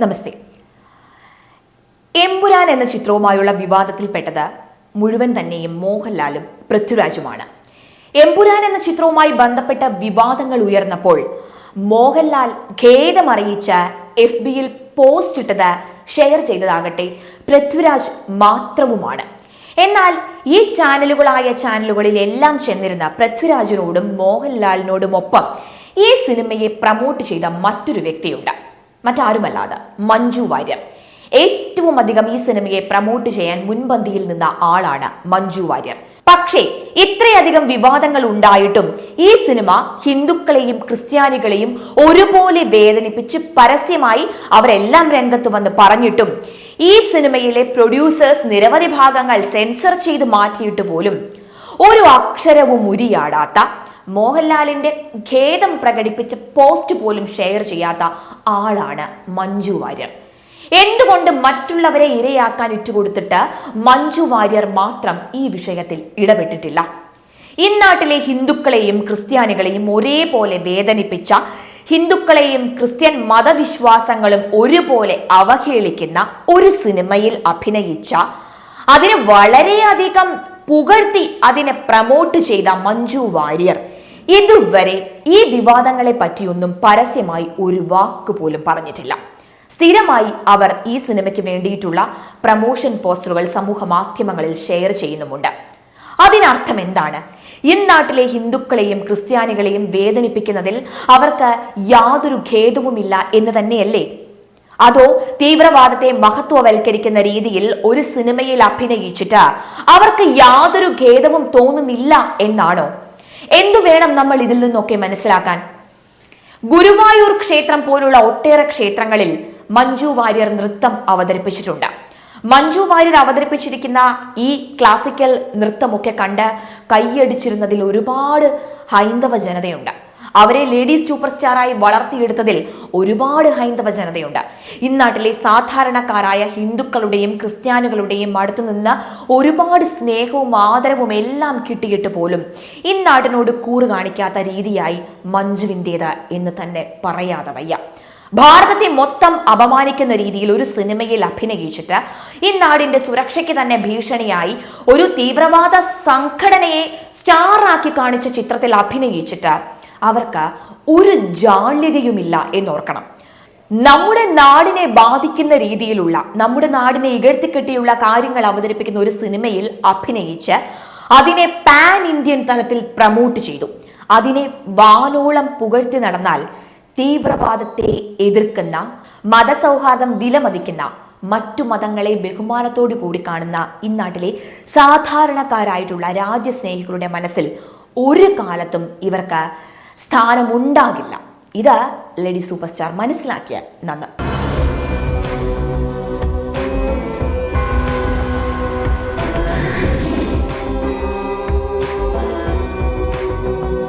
നമസ്തേ. എമ്പുരാൻ എന്ന ചിത്രവുമായുള്ള വിവാദത്തിൽപ്പെട്ടത് മുഴുവൻ തന്നെയും മോഹൻലാലും പൃഥ്വിരാജുമാണ്. എമ്പുരാൻ എന്ന ചിത്രവുമായി ബന്ധപ്പെട്ട വിവാദങ്ങൾ ഉയർന്നപ്പോൾ മോഹൻലാൽ ഖേദമറിയിച്ച FBയിൽ പോസ്റ്റ് ഇട്ടത് ഷെയർ ചെയ്തതാകട്ടെ പൃഥ്വിരാജ് മാത്രവുമാണ്. എന്നാൽ ഈ ചാനലുകളിൽ എല്ലാം ചെന്നിരുന്ന പൃഥ്വിരാജിനോടും മോഹൻലാലിനോടുമൊപ്പം ഈ സിനിമയെ പ്രമോട്ട് ചെയ്ത മറ്റൊരു വ്യക്തിയുണ്ട്. മറ്റാരുമല്ലാതെ മഞ്ജു വാര്യർ. ഏറ്റവും അധികം ഈ സിനിമയെ പ്രമോട്ട് ചെയ്യാൻ മുൻപന്തിയിൽ നിന്ന ആളാണ് മഞ്ജു വാര്യർ. പക്ഷേ ഇത്രയധികം വിവാദങ്ങൾ ഉണ്ടായിട്ടും ഈ സിനിമ ഹിന്ദുക്കളെയും ക്രിസ്ത്യാനികളെയും ഒരുപോലെ വേദനിപ്പിച്ച് പരസ്യമായി അവരെല്ലാം രംഗത്ത് വന്ന് പറഞ്ഞിട്ടും ഈ സിനിമയിലെ പ്രൊഡ്യൂസേഴ്സ് നിരവധി ഭാഗങ്ങൾ സെൻസർ ചെയ്ത് മാറ്റിയിട്ട് പോലും ഒരു അക്ഷരവും ഉരിയാടാത്ത, മോഹൻലാലിന്റെ ഖേദം പ്രകടിപ്പിച്ച പോസ്റ്റ് പോലും ഷെയർ ചെയ്യാത്ത ആളാണ് മഞ്ജു വാര്യർ. എന്തുകൊണ്ട് മറ്റുള്ളവരെ ഇരയാക്കാൻ ഇട്ടുകൊടുത്തിട്ട് മഞ്ജു വാര്യർ മാത്രം ഈ വിഷയത്തിൽ ഇടപെട്ടിട്ടില്ല? ഇന്നാട്ടിലെ ഹിന്ദുക്കളെയും ക്രിസ്ത്യാനികളെയും ഒരേപോലെ വേദനിപ്പിച്ച, ഹിന്ദുക്കളെയും ക്രിസ്ത്യൻ മതവിശ്വാസങ്ങളും ഒരുപോലെ അവഹേളിക്കുന്ന ഒരു സിനിമയിൽ അഭിനയിച്ച, അതിന് വളരെയധികം പുകഴ്ത്തി അതിനെ പ്രമോട്ട് ചെയ്ത മഞ്ജു വാര്യർ ഇതുവരെ ഈ വിവാദങ്ങളെ പറ്റിയൊന്നും പരസ്യമായി ഒരു വാക്ക് പോലും പറഞ്ഞിട്ടില്ല. സ്ഥിരമായി അവർ ഈ സിനിമയ്ക്ക് വേണ്ടിയിട്ടുള്ള പ്രമോഷൻ പോസ്റ്ററുകൾ സമൂഹ മാധ്യമങ്ങളിൽ ഷെയർ ചെയ്യുന്നുമുണ്ട്. അതിനർത്ഥം എന്താണ്? ഇന്നാട്ടിലെ ഹിന്ദുക്കളെയും ക്രിസ്ത്യാനികളെയും വേദനിപ്പിക്കുന്നതിൽ അവർക്ക് യാതൊരു ഖേദവുമില്ല എന്ന് തന്നെയല്ലേ? അതോ തീവ്രവാദത്തെ മഹത്വവൽക്കരിക്കുന്ന രീതിയിൽ ഒരു സിനിമയിൽ അഭിനയിച്ചിട്ട് അവർക്ക് യാതൊരു ഖേദവും തോന്നുന്നില്ല എന്നാണോ? എന്തു വേണം നമ്മൾ ഇതിൽ നിന്നൊക്കെ മനസ്സിലാക്കാൻ? ഗുരുവായൂർ ക്ഷേത്രം പോലുള്ള ഒട്ടേറെ ക്ഷേത്രങ്ങളിൽ മഞ്ജു വാര്യർ നൃത്തം അവതരിപ്പിച്ചിട്ടുണ്ട്. മഞ്ജു വാര്യർ അവതരിപ്പിച്ചിരിക്കുന്ന ഈ ക്ലാസിക്കൽ നൃത്തമൊക്കെ കണ്ട് കൈയടിച്ചിരുന്നതിൽ ഒരുപാട് ഹൈന്ദവ ജനതയുണ്ട്. അവരെ ലേഡീസ് സൂപ്പർ സ്റ്റാറായി വളർത്തിയെടുത്തതിൽ ഒരുപാട് ഹൈന്ദവ ജനതയുണ്ട്. ഇന്നാട്ടിലെ സാധാരണക്കാരായ ഹിന്ദുക്കളുടെയും ക്രിസ്ത്യാനികളുടെയും അടുത്തു നിന്ന് ഒരുപാട് സ്നേഹവും ആദരവും എല്ലാം കിട്ടിയിട്ട് പോലും ഇന്നാട്ടിനോട് കൂറ് കാണിക്കാത്ത രീതിയായി മഞ്ജുവിൻ്റേത് എന്ന് തന്നെ പറയാതെ വയ്യ. ഭാരതത്തെ മൊത്തം അപമാനിക്കുന്ന രീതിയിൽ ഒരു സിനിമയിൽ അഭിനയിച്ചിട്ട് ഇന്നാടിന്റെ സുരക്ഷയ്ക്ക് തന്നെ ഭീഷണിയായി ഒരു തീവ്രവാദ സംഘടനയെ സ്റ്റാറാക്കി കാണിച്ച ചിത്രത്തിൽ അഭിനയിച്ചിട്ട് അവർക്ക് ഒരു ജാള്യതയുമില്ല എന്നോർക്കണം. നമ്മുടെ നാടിനെ ബാധിക്കുന്ന രീതിയിലുള്ള, നമ്മുടെ നാടിനെ ഇകഴ്ത്തിക്കെട്ടിയുള്ള കാര്യങ്ങൾ അവതരിപ്പിക്കുന്ന ഒരു സിനിമയിൽ അഭിനയിച്ച് അതിനെ പാൻ ഇന്ത്യൻ തലത്തിൽ പ്രമോട്ട് ചെയ്തു. അതിനെ വാനോളം പുകഴ്ത്തി നടന്നാൽ തീവ്രവാദത്തെ എതിർക്കുന്ന, മതസൗഹാർദ്ദം വിലമതിക്കുന്ന, മറ്റു മതങ്ങളെ ബഹുമാനത്തോടു കൂടി കാണുന്ന ഇന്നാട്ടിലെ സാധാരണക്കാരായിട്ടുള്ള രാജ്യസ്നേഹികളുടെ മനസ്സിൽ ഒരു കാലത്തും ഇവർക്ക് സ്ഥാനമുണ്ടാകില്ല. ഇത് ലേഡി സൂപ്പർ സ്റ്റാർ മനസ്സിലാക്കിയാൽ നന്ന്.